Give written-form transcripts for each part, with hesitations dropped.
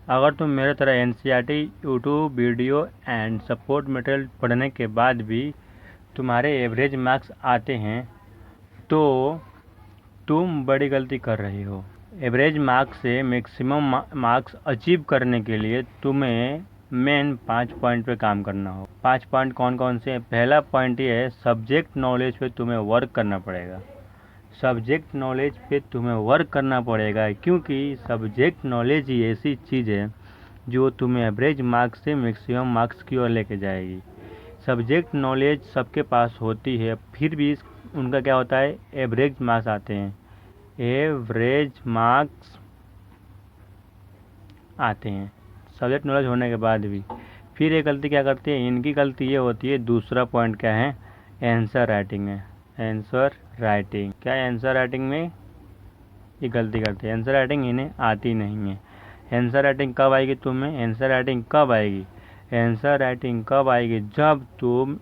अगर तुम मेरे तरह NCERT YouTube video and support material पढ़ने के बाद भी तुम्हारे एवरेज मार्क्स आते हैं तो तुम बड़ी गलती कर रही हो। एवरेज मार्क्स से मैक्सिमम मार्क्स अचीव करने के लिए तुम्हें मेन 5 पॉइंट पे काम करना हो। 5 पॉइंट कौन कौन से हैं? पहला पॉइंट ये है, सब्जेक्ट नॉलेज पे तुम्हें वर्क करना पड़ेगा। सब्जेक्ट नॉलेज पे तुम्हें वर्क करना पड़ेगा क्योंकि सब्जेक्ट नॉलेज ही ऐसी चीज़ है जो तुम्हें एवरेज मार्क्स से मैक्सिमम मार्क्स की ओर लेके जाएगी। सब्जेक्ट नॉलेज सबके पास होती है, फिर भी उनका क्या होता है, एवरेज मार्क्स आते हैं। एवरेज मार्क्स आते हैं सब्जेक्ट नॉलेज होने के बाद भी। फिर ये गलती क्या करती है, इनकी गलती ये होती है, दूसरा पॉइंट क्या है, आंसर राइटिंग है। आंसर राइटिंग क्या है, आंसर राइटिंग में ये गलती करते हैं। आंसर राइटिंग इन्हें आती नहीं है। आंसर राइटिंग कब आएगी तुम्हें, आंसर राइटिंग कब आएगी, आंसर राइटिंग कब आएगी, जब तुम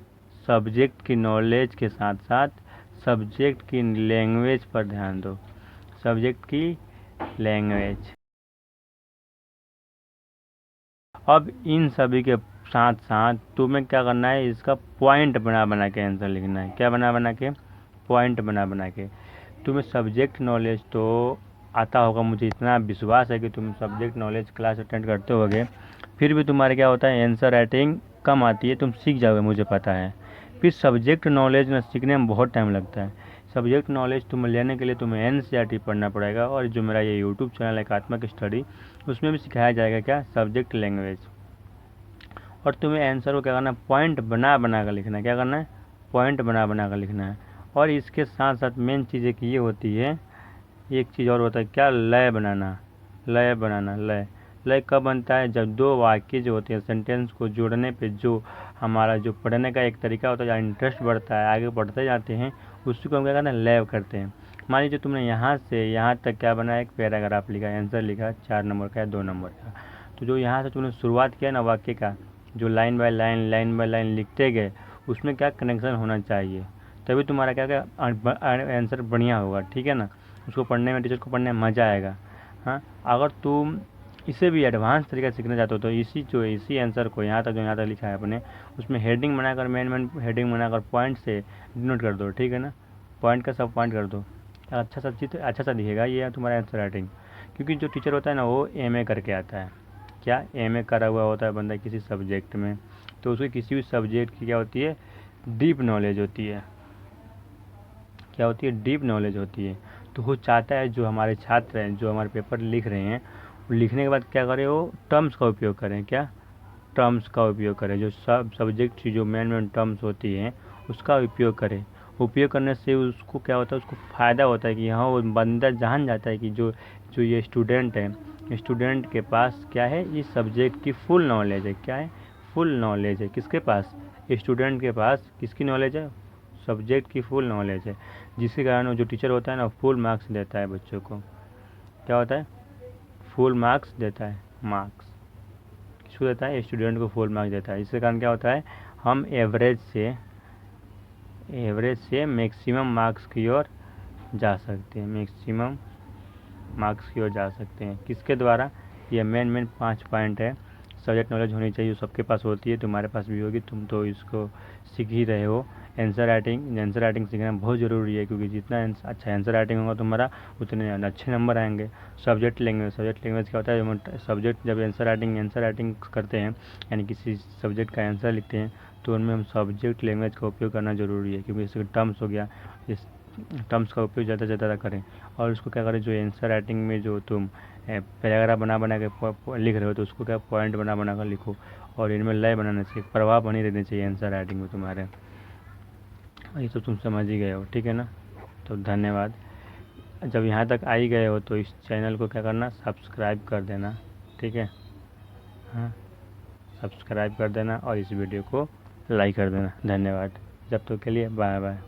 सब्जेक्ट की नॉलेज के साथ साथ सब्जेक्ट की लैंग्वेज पर ध्यान दो। सब्जेक्ट की लैंग्वेज। अब इन सभी के साथ साथ तुम्हें क्या करना है, इसका पॉइंट बना बना के आंसर लिखना है। क्या बना बना के, पॉइंट बना बना के। तुम्हें सब्जेक्ट नॉलेज तो आता होगा, मुझे इतना विश्वास है कि तुम सब्जेक्ट नॉलेज क्लास अटेंड करते होगे, फिर भी तुम्हारे क्या होता है, आंसर राइटिंग कम आती है। तुम सीख जाओगे, मुझे पता है। फिर सब्जेक्ट नॉलेज ना सीखने में बहुत टाइम लगता है। सब्जेक्ट नॉलेज तुम्हें लेने के लिए तुम्हें एनसीईआरटी पढ़ना पड़ेगा, और जो मेरा ये यूट्यूब चैनल है एकात्मक स्टडी, उसमें भी सिखाया जाएगा क्या, सब्जेक्ट लैंग्वेज। और तुम्हें आंसर को क्या करना है, पॉइंट बना बना कर लिखना है। क्या करना है, पॉइंट बना बना कर लिखना है। और इसके साथ साथ मेन चीज़ एक ये होती है, एक चीज़ और होता है क्या, लय बनाना। लय बनाना, लय। लय कब बनता है, जब दो वाक्य जो होते हैं, सेंटेंस को जोड़ने पे जो हमारा जो पढ़ने का एक तरीका होता है, जहाँ इंटरेस्ट बढ़ता है, आगे बढ़ते जाते हैं, उसी को हम क्या करते हैं, लय करते हैं। मान लीजिए तुमने यहाँ से यहाँ तक क्या बनाया, एक पैराग्राफ लिखा, आंसर लिखा 4 नंबर का या 2 नंबर का। तो जो यहाँ से तुमने शुरुआत किया ना वाक्य का, जो लाइन बाय लाइन लिखते गए, उसमें क्या कनेक्शन होना चाहिए, तभी तुम्हारा क्या क्या आंसर बढ़िया होगा। ठीक है ना, उसको पढ़ने में, टीचर को पढ़ने में मज़ा आएगा। हाँ, अगर तुम इसे भी एडवांस तरीका से सीखना चाहते हो तो इसी आंसर को यहाँ तक लिखा है अपने, उसमें हेडिंग बनाकर, मेन हेडिंग बनाकर पॉइंट से डिनोट कर दो। ठीक है ना, पॉइंट का सब पॉइंट कर दो, अच्छा सा चित्र अच्छा सा दिखेगा ये तुम्हारा आंसर राइटिंग। क्योंकि जो टीचर होता है ना, वो एमए करके आता है। क्या, एमए करा हुआ होता है बंदा किसी सब्जेक्ट में, तो उसकी किसी भी सब्जेक्ट की क्या होती है, डीप नॉलेज होती है। क्या होती है, डीप नॉलेज होती है। तो वो चाहता है जो हमारे छात्र हैं, जो हमारे पेपर लिख रहे हैं, वो लिखने के बाद क्या करें, वो टर्म्स का उपयोग करें। क्या, टर्म्स का उपयोग करें, जो सब सब्जेक्ट की जो मेन टर्म्स होती हैं उसका उपयोग करें। उपयोग करने से उसको क्या होता है, उसको फ़ायदा होता है कि हाँ, वो बंदा जान जाता है कि जो जो ये स्टूडेंट है, स्टूडेंट के पास क्या है, इस सब्जेक्ट की फुल नॉलेज है। क्या है, फुल नॉलेज है। किसके पास, स्टूडेंट के पास किसकी नॉलेज है, सब्जेक्ट की फुल नॉलेज है। जिसके कारण वो जो टीचर होता है ना, फुल मार्क्स देता है बच्चों को। क्या होता है, फुल मार्क्स देता है। मार्क्स किसको देता है, स्टूडेंट को फुल मार्क्स देता है। इसके कारण क्या होता है, हम एवरेज से मैक्सिमम मार्क्स की ओर जा सकते हैं। मैक्सिमम मार्क्स की ओर जा सकते हैं किसके द्वारा, ये मेन 5 पॉइंट है। सब्जेक्ट नॉलेज होनी चाहिए, सबके पास होती है, तुम्हारे पास भी होगी, तुम तो इसको सीख ही रहे हो। आंसर राइटिंग सीखना बहुत ज़रूरी है, क्योंकि जितना अच्छा आंसर राइटिंग होगा तुम्हारा, उतने अच्छे नंबर आएंगे। सब्जेक्ट लैंग्वेज क्या होता है, सब्जेक्ट जब आंसर राइटिंग करते हैं, यानी किसी सब्जेक्ट का आंसर लिखते हैं, तो उनमें हम सब्जेक्ट लैंग्वेज का उपयोग करना ज़रूरी है। क्योंकि इसके टर्म्स हो गया, इस टर्म्स का उपयोग ज़्यादा से ज़्यादा करें। और उसको क्या करें, जो आंसर राइटिंग में जो तुम पैराग्राफ बना बना के लिख रहे हो, तो उसको क्या पॉइंट बना बना कर लिखो। और इनमें लय बनाना चाहिए, प्रभाव बनी रहनी चाहिए आंसर राइटिंग में तुम्हारे। ये तो तुम समझ ही गए हो। ठीक है ना, तो धन्यवाद। जब यहाँ तक आ ही गए हो तो इस चैनल को क्या करना, सब्सक्राइब कर देना। ठीक है, हाँ, सब्सक्राइब कर देना और इस वीडियो को लाइक कर देना। धन्यवाद। जब तक के लिए बाय बाय।